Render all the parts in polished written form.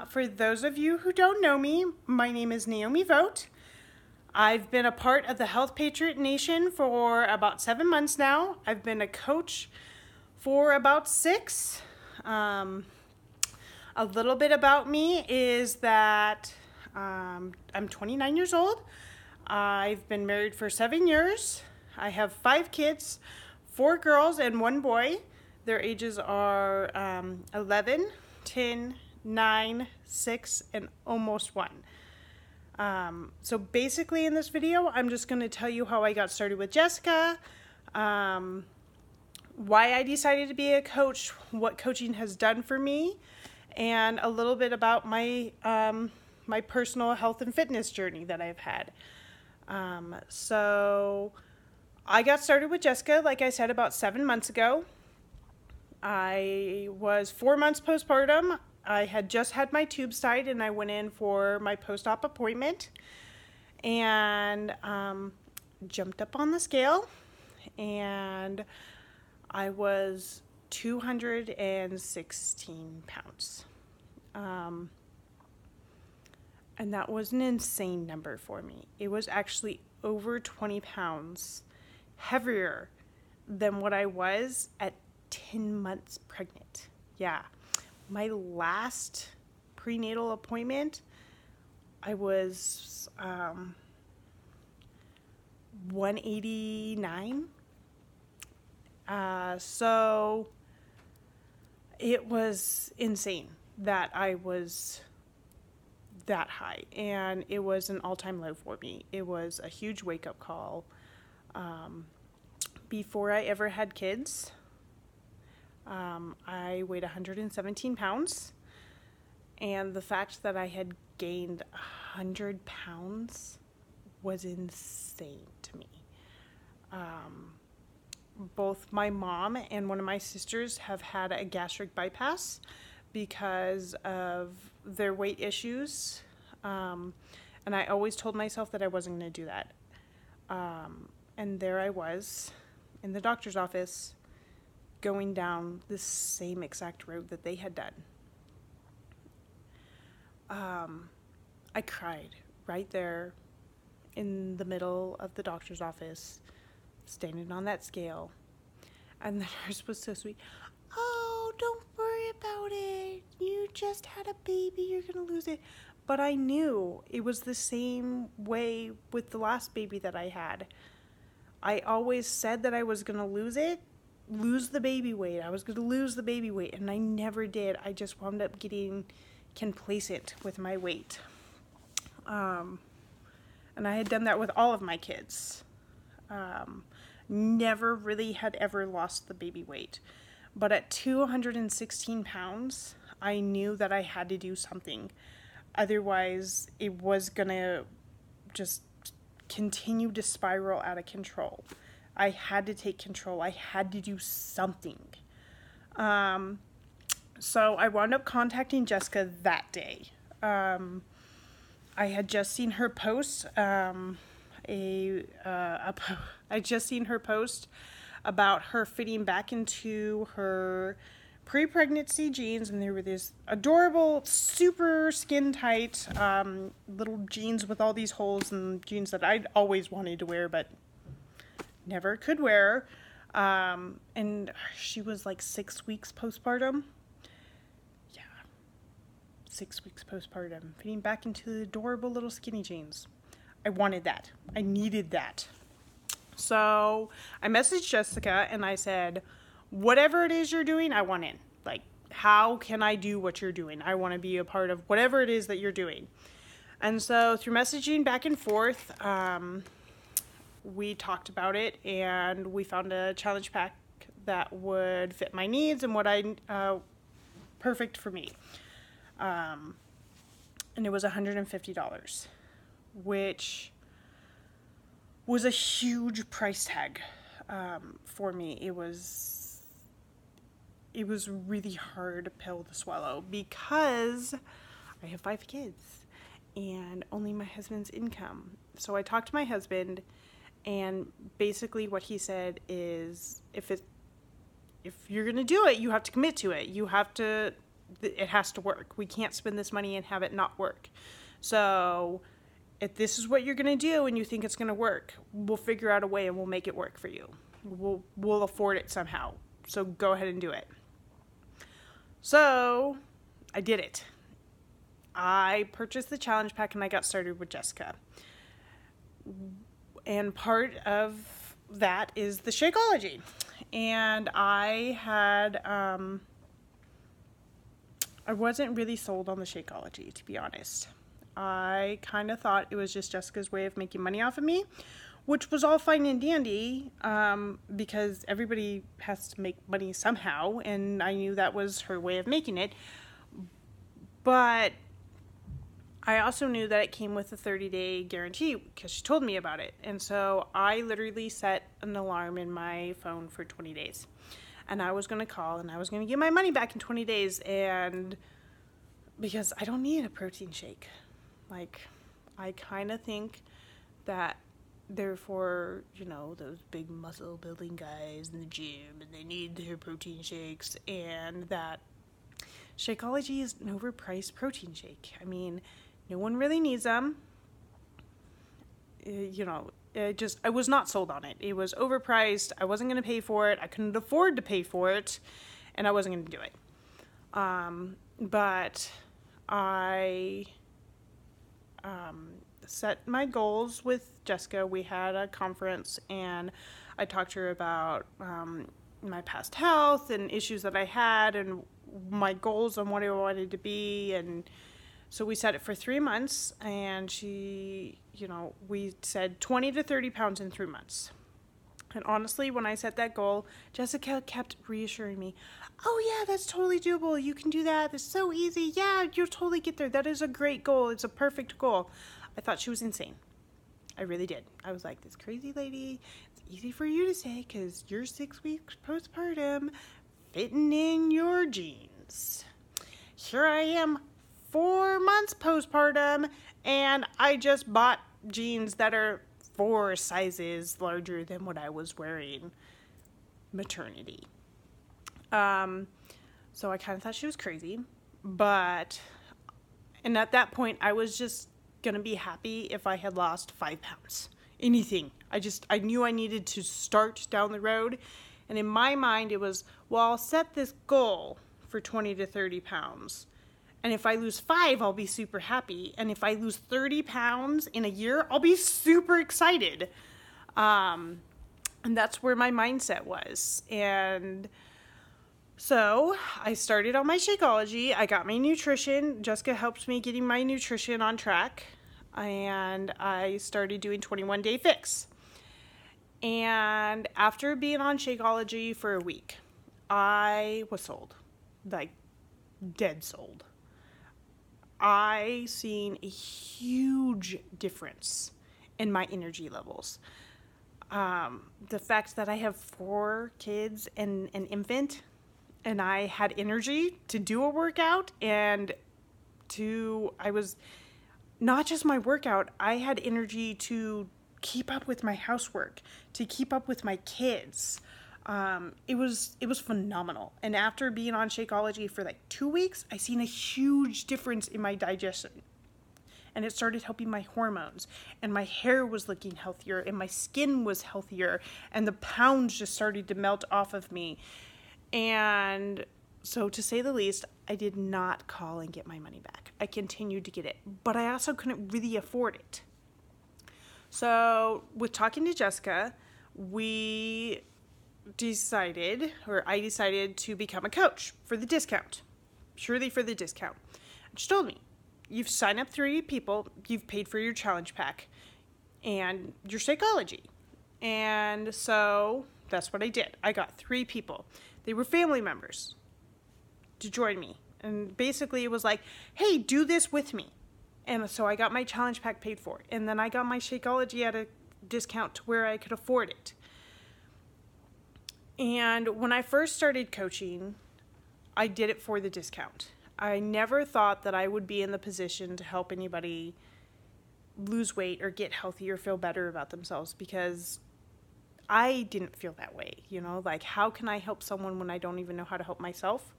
For those of you who don't know me, my name is Naomi Vote. I've been a part of the Health Patriot Nation for about 7 months now. I've been a coach for about 6. A little bit about me is that I'm 29 years old. I've been married for 7 years. I have 5 kids, 4 girls and 1 boy. Their ages are 11, 10, 9, 6, and almost 1. So basically in this video, I'm just going to tell you how I got started with Jessica, why I decided to be a coach, what coaching has done for me, and a little bit about my my personal health and fitness journey that I've had. So I got started with Jessica, like I said, about 7 months ago. I was 4 months postpartum. I had just had my tubes tied and I went in for my post-op appointment and jumped up on the scale, and I was 216 pounds. And that was an insane number for me. It was actually over 20 pounds heavier than what I was at 10 months pregnant. Yeah. My last prenatal appointment, I was 189. So it was insane that I was that high, and it was an all-time low for me. It was a huge wake-up call. Before I ever had kids, I weighed 117 pounds, and the fact that I had gained 100 pounds was insane to me. Both my mom and one of my sisters have had a gastric bypass because of their weight issues, and I always told myself that I wasn't going to do that. And there I was in the doctor's office going down the same exact road that they had done. I cried right there in the middle of the doctor's office, standing on that scale. And the nurse was so sweet. "Oh, don't worry about it. You just had a baby. You're going to lose it." But I knew it was the same way with the last baby that I had. I always said that I was going to lose the baby weight. I was going to lose the baby weight, and I never did. I just wound up getting complacent with my weight. And I had done that with all of my kids. Never really had ever lost the baby weight. But at 216 pounds, I knew that I had to do something. Otherwise, it was going to just continue to spiral out of control. I had to take control. I had to do something. So I wound up contacting Jessica that day. I had just seen her post I just seen her post about her fitting back into her pre-pregnancy jeans, and there were these adorable, super skin tight little jeans with all these holes, and jeans that I'd always wanted to wear but never could wear. And she was like 6 weeks postpartum. Yeah, 6 weeks postpartum, fitting back into the adorable little skinny jeans. I wanted that. I needed that. So I messaged Jessica and I said, whatever it is you're doing, I want in. Like, how can I do what you're doing? I want to be a part of whatever it is that you're doing. And so through messaging back and forth, we talked about it, and we found a challenge pack that would fit my needs and what perfect for me. And it was $150, which was a huge price tag for me. It was really hard pill to swallow because I have 5 kids and only my husband's income. So I talked to my husband, and basically what he said is, if you're going to do it, you have to commit to it. You have to it has to work. We can't spend this money and have it not work. So if this is what you're going to do and you think it's going to work, we'll figure out a way and we'll make it work for you. We'll afford it somehow. So go ahead and do it. So I did it. I purchased the challenge pack and I got started with Jessica. And part of that is the Shakeology. And I wasn't really sold on the Shakeology, to be honest. I kind of thought it was just Jessica's way of making money off of me, which was all fine and dandy, because everybody has to make money somehow, and I knew that was her way of making it. But I also knew that it came with a 30-day guarantee because she told me about it. And so I literally set an alarm in my phone for 20 days. And I was going to call and I was going to get my money back in 20 days. And because I don't need a protein shake. Like, I kind of think that they're for, those big muscle building guys in the gym and they need their protein shakes, and that Shakeology is an overpriced protein shake. I mean, no one really needs them. I was not sold on it. It was overpriced. I wasn't going to pay for it. I couldn't afford to pay for it, and I wasn't going to do it. But I set my goals with Jessica. We had a conference, and I talked to her about my past health and issues that I had and my goals on what I wanted to be. And so we set it for 3 months, and we said 20 to 30 pounds in 3 months. And honestly, when I set that goal, Jessica kept reassuring me, oh yeah, that's totally doable. You can do that. It's so easy. Yeah, you'll totally get there. That is a great goal. It's a perfect goal. I thought she was insane. I really did. I was like, this crazy lady, it's easy for you to say because you're 6 weeks postpartum, fitting in your jeans. Here I am, 4 months postpartum, and I just bought jeans that are 4 sizes larger than what I was wearing maternity. So I kind of thought she was crazy, and at that point I was just going to be happy if I had lost 5 pounds, anything. I knew I needed to start down the road. And in my mind it was, well, I'll set this goal for 20 to 30 pounds. And if I lose 5, I'll be super happy. And if I lose 30 pounds in a year, I'll be super excited. And that's where my mindset was. And so I started on my Shakeology. I got my nutrition. Jessica helps me getting my nutrition on track. And I started doing 21-day fix. And after being on Shakeology for a week, I was sold. Like, dead sold. I seen a huge difference in my energy levels. The fact that I have 4 kids and an infant, and I had energy to do a workout, and I was not just my workout, I had energy to keep up with my housework, to keep up with my kids. It was phenomenal. And after being on Shakeology for like 2 weeks, I seen a huge difference in my digestion. And it started helping my hormones, and my hair was looking healthier, and my skin was healthier, and the pounds just started to melt off of me. And so, to say the least, I did not call and get my money back. I continued to get it, but I also couldn't really afford it. So with talking to Jessica, I decided to become a coach for the discount, purely for the discount. And she told me, you've signed up 3 people, you've paid for your challenge pack and your Shakeology. And so that's what I did. I got 3 people. They were family members to join me. And basically it was like, hey, do this with me. And so I got my challenge pack paid for. And then I got my Shakeology at a discount to where I could afford it. And when I first started coaching, I did it for the discount. I never thought that I would be in the position to help anybody lose weight or get healthy or feel better about themselves, because I didn't feel that way. Like, how can I help someone when I don't even know how to help myself?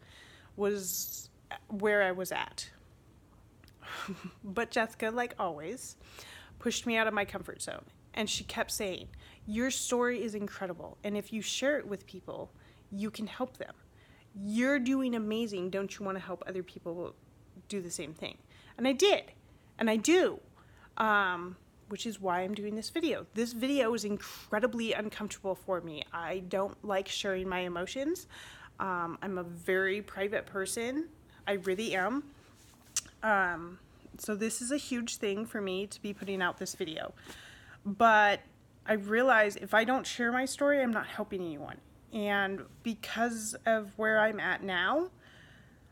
Was where I was at. But Jessica, like always, pushed me out of my comfort zone. And she kept saying, your story is incredible. And if you share it with people, you can help them. You're doing amazing. Don't you want to help other people do the same thing? And I did. And I do. Which is why I'm doing this video. This video is incredibly uncomfortable for me. I don't like sharing my emotions. I'm a very private person. I really am. So this is a huge thing for me to be putting out this video. But I realize if I don't share my story, I'm not helping anyone. And because of where I'm at now,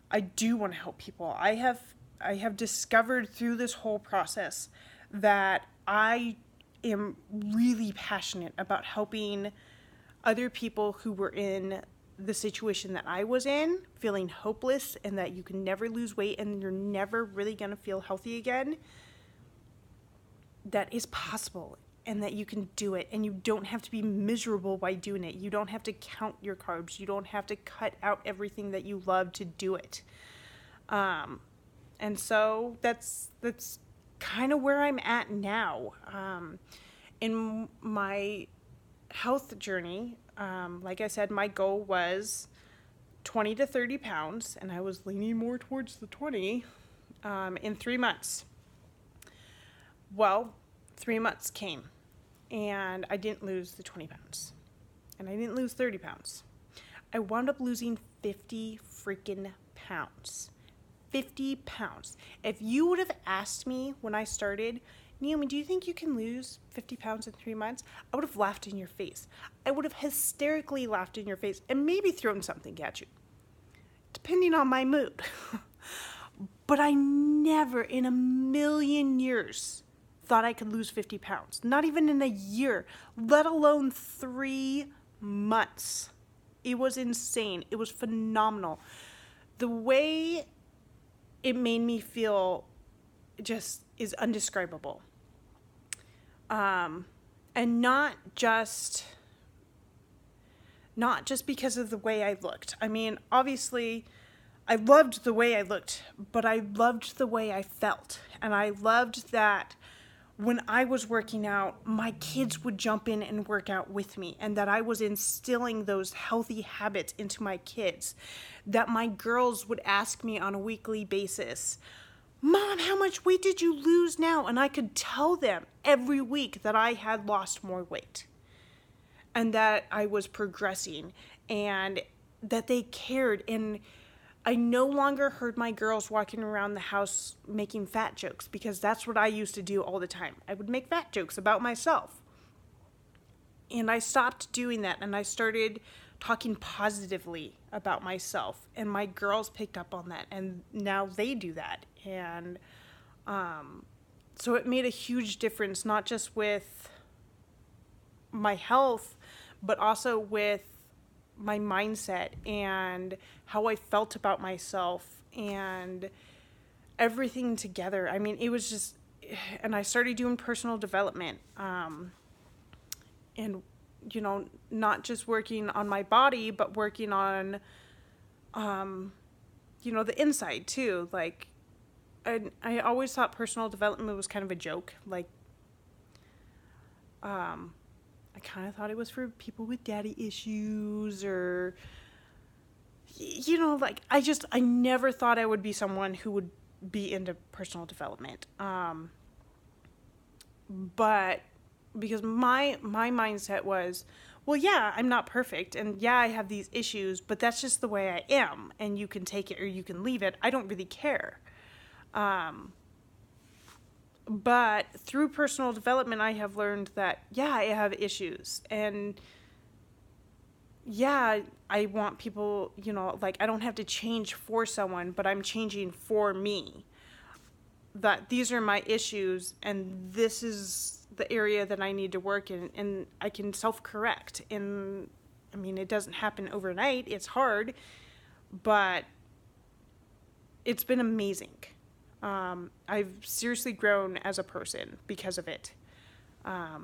I do want to help people. I have discovered through this whole process that I am really passionate about helping other people who were in the situation that I was in, feeling hopeless and that you can never lose weight and you're never really going to feel healthy again. That is possible and that you can do it, and you don't have to be miserable by doing it. You don't have to count your carbs. You don't have to cut out everything that you love to do it. And so that's kind of where I'm at now. In my health journey, like I said, my goal was 20 to 30 pounds, and I was leaning more towards the 20 in 3 months. Well, 3 months came, and I didn't lose the 20 pounds, and I didn't lose 30 pounds. I wound up losing 50 freaking pounds. 50 pounds. If you would have asked me when I started, Naomi, do you think you can lose 50 pounds in 3 months? I would have laughed in your face. I would have hysterically laughed in your face and maybe thrown something at you, depending on my mood. But I never in a million years thought I could lose 50 pounds. Not even in a year, let alone 3 months. It was insane. It was phenomenal. The way it made me feel just is undescribable. And not just because of the way I looked. I mean, obviously, I loved the way I looked, but I loved the way I felt. And I loved that when I was working out, my kids would jump in and work out with me, and that I was instilling those healthy habits into my kids, that my girls would ask me on a weekly basis, Mom, how much weight did you lose now? And I could tell them every week that I had lost more weight and that I was progressing and that they cared. And I no longer heard my girls walking around the house making fat jokes, because that's what I used to do all the time. I would make fat jokes about myself. And I stopped doing that, and I started talking positively about myself. And my girls picked up on that, and now they do that. And so it made a huge difference, not just with my health, but also with my mindset and how I felt about myself and everything together. I mean, it was just, and I started doing personal development, and, you know, not just working on my body, but working on, you know, the inside too. Like, I always thought personal development was kind of a joke. Like, I kind of thought it was for people with daddy issues, or, you know, like, I never thought I would be someone who would be into personal development. But because my mindset was, well, yeah, I'm not perfect, and yeah, I have these issues, but that's just the way I am, and you can take it or you can leave it. I don't really care. But through personal development, I have learned that, yeah, I have issues. And yeah, I want people, you know, like, I don't have to change for someone, but I'm changing for me. That these are my issues, and this is the area that I need to work in, and I can self-correct. And, I mean, it doesn't happen overnight. It's hard, but it's been amazing. I've seriously grown as a person because of it. I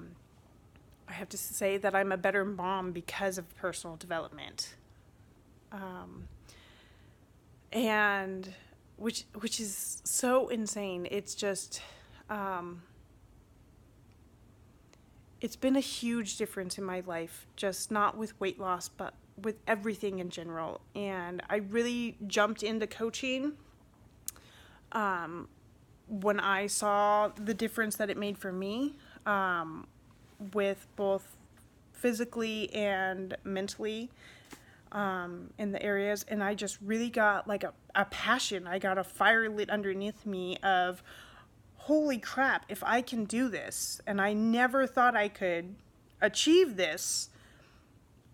have to say that I'm a better mom because of personal development. and which is so insane. It's just, it's been a huge difference in my life, just not with weight loss, but with everything in general. And I really jumped into coaching when I saw the difference that it made for me, with both physically and mentally, in the areas. And I just really got like a passion. I got a fire lit underneath me of, holy crap, if I can do this, and I never thought I could achieve this,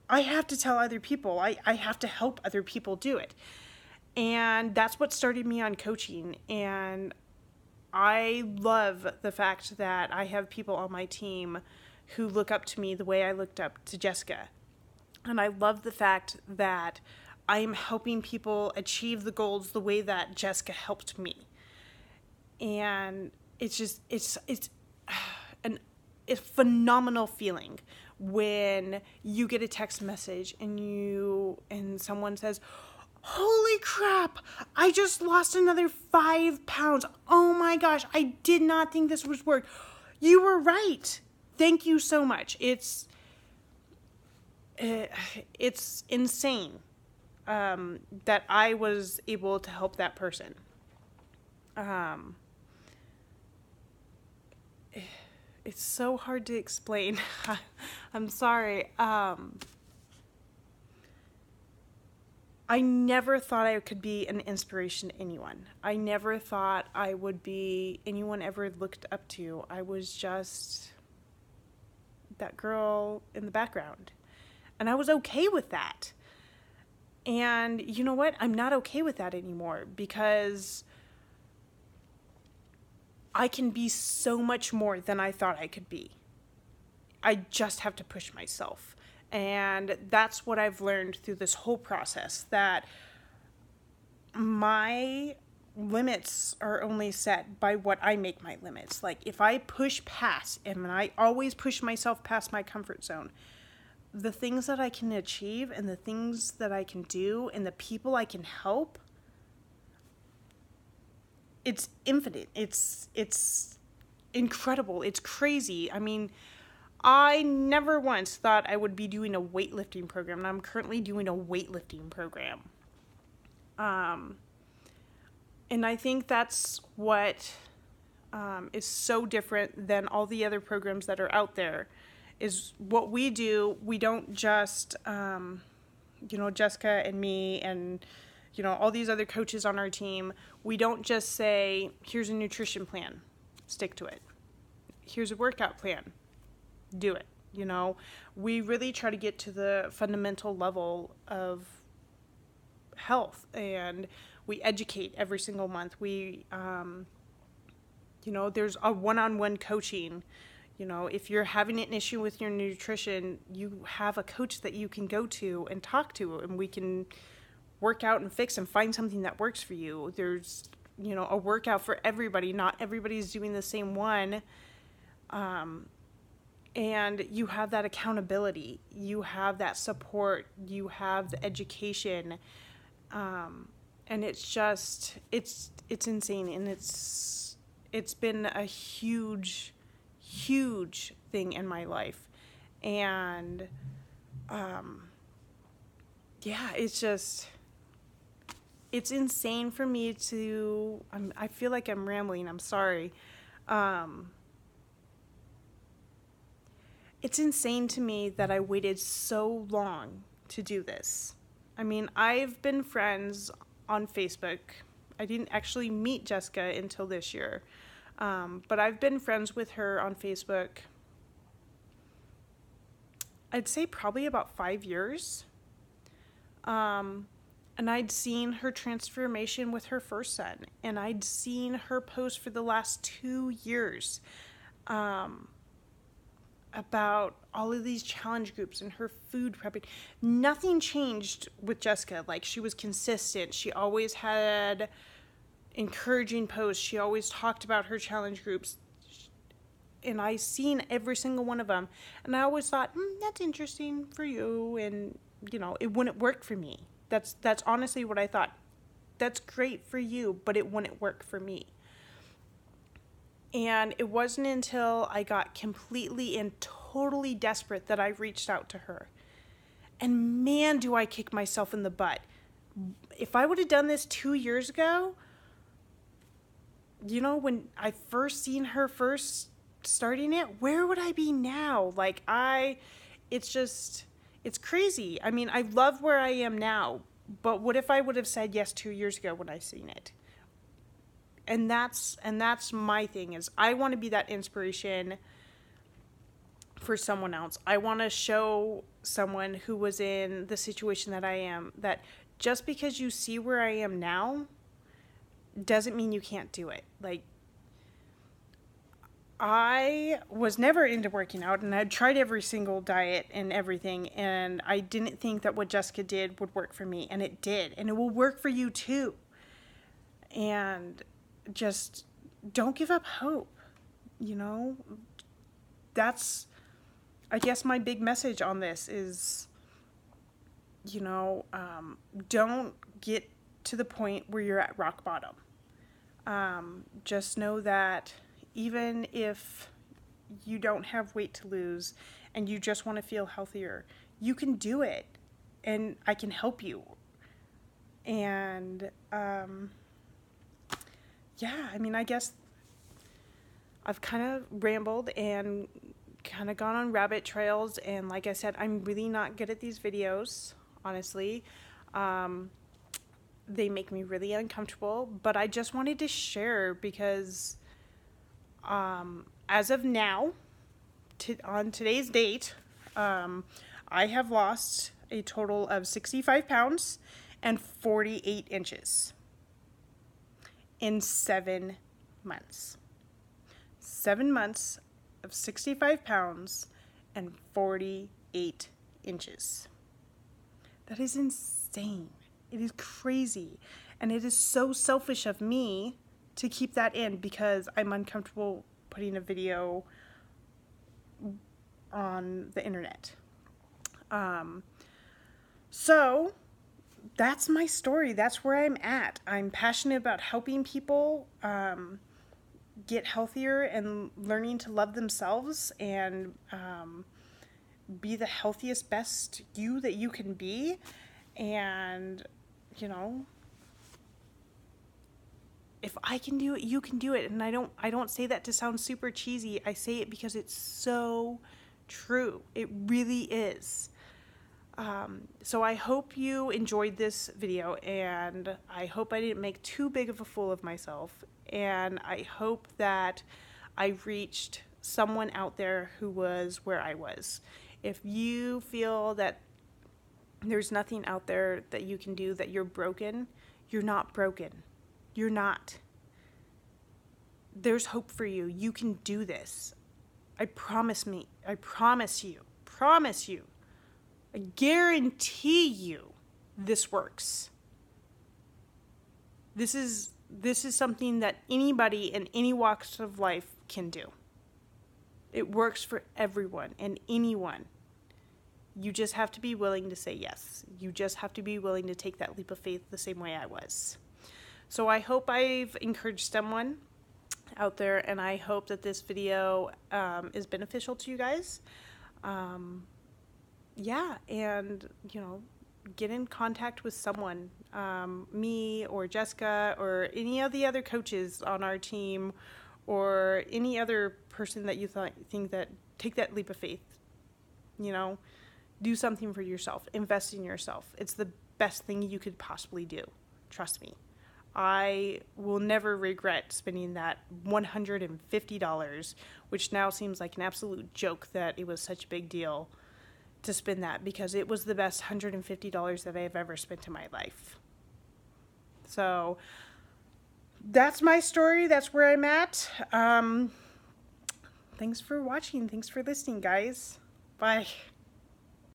I have to tell other people. I have to help other people do it. And that's what started me on coaching. And I love the fact that I have people on my team who look up to me the way I looked up to Jessica. And I love the fact that I'm helping people achieve the goals the way that Jessica helped me. And it's just, it's a phenomenal feeling when you get a text message and someone says, holy crap, I just lost another 5 pounds. Oh my gosh, I did not think this would work. You were right. Thank you so much. It's insane that I was able to help that person. It's so hard to explain. I'm sorry. I never thought I could be an inspiration to anyone. I never thought I would be anyone ever looked up to. I was just that girl in the background. And I was okay with that. And you know what? I'm not okay with that anymore, because I can be so much more than I thought I could be. I just have to push myself. And that's what I've learned through this whole process, that my limits are only set by what I make my limits. Like, if I push past, and I always push myself past my comfort zone, the things that I can achieve and the things that I can do and the people I can help, it's infinite. It's incredible. It's crazy. I mean, I never once thought I would be doing a weightlifting program, and I'm currently doing a weightlifting program. And I think that's what is so different than all the other programs that are out there, is what we do. We don't just, Jessica and me and, all these other coaches on our team, we don't just say, here's a nutrition plan, stick to it. Here's a workout plan, do it. We really try to get to the fundamental level of health, and we educate every single month. We, there's a one-on-one coaching. If you're having an issue with your nutrition, you have a coach that you can go to and talk to, and we can work out and fix and find something that works for you. There's, a workout for everybody. Not everybody's doing the same one. And you have that accountability, you have that support, you have the education, and it's just, it's insane, and it's been a huge thing in my life, and it's insane for me to, I feel like I'm rambling, I'm sorry. It's insane to me that I waited so long to do this. I mean, I've been friends on Facebook. I didn't actually meet Jessica until this year. But I've been friends with her on Facebook, I'd say probably about 5 years. And I'd seen her transformation with her first son. And I'd seen her post for the last 2 years. About all of these challenge groups and her food prepping. Nothing changed with Jessica. Like, she was consistent. She always had encouraging posts. She always talked about her challenge groups. And I seen every single one of them. And I always thought, that's interesting for you. And, it wouldn't work for me. That's honestly what I thought. That's great for you, but it wouldn't work for me. And it wasn't until I got completely and totally desperate that I reached out to her. And man, do I kick myself in the butt. If I would have done this 2 years ago, you know, when I first seen her first starting it, where would I be now? Like, it's crazy. I mean, I love where I am now, but what if I would have said yes 2 years ago when I seen it? And that's my thing, is I want to be that inspiration for someone else. I want to show someone who was in the situation that I am, that just because you see where I am now doesn't mean you can't do it. Like, I was never into working out, and I'd tried every single diet and everything, and I didn't think that what Jessica did would work for me, and it did, and it will work for you too. And just don't give up hope. You know, that's, I guess, my big message on this is, you know, don't get to the point where you're at rock bottom. Just know that even if you don't have weight to lose and you just want to feel healthier, you can do it, and I can help you. And yeah, I mean, I guess I've kind of rambled and kind of gone on rabbit trails, and like I said, I'm really not good at these videos, honestly. They make me really uncomfortable, but I just wanted to share because as of now, on today's date, I have lost a total of 65 pounds and 48 inches in 7 months. 7 months of 65 pounds and 48 inches. That is insane. It is crazy. And it is so selfish of me to keep that in because I'm uncomfortable putting a video on the internet. So that's my story. That's where I'm at. I'm passionate about helping people get healthier and learning to love themselves and be the healthiest, best you that you can be. And, you know, if I can do it, you can do it. And I don't say that to sound super cheesy. I say it because it's so true. It really is. So I hope you enjoyed this video, and I hope I didn't make too big of a fool of myself. And I hope that I reached someone out there who was where I was. If you feel that there's nothing out there that you can do, that you're broken, you're not broken. You're not. There's hope for you. You can do this. I promise you. I guarantee you this works. This is something that anybody in any walks of life can do. It works for everyone and anyone. You just have to be willing to say yes. You just have to be willing to take that leap of faith the same way I was. So I hope I've encouraged someone out there, and I hope that this video is beneficial to you guys. Yeah, and, you know, get in contact with someone, me or Jessica or any of the other coaches on our team, or any other person that you think that take that leap of faith. You know, do something for yourself. Invest in yourself. It's the best thing you could possibly do. Trust me. I will never regret spending that $150, which now seems like an absolute joke that it was such a big deal to spend that, because it was the best $150 that I have ever spent in my life. So that's my story. That's where I'm at. Thanks for watching. Thanks for listening, guys. Bye.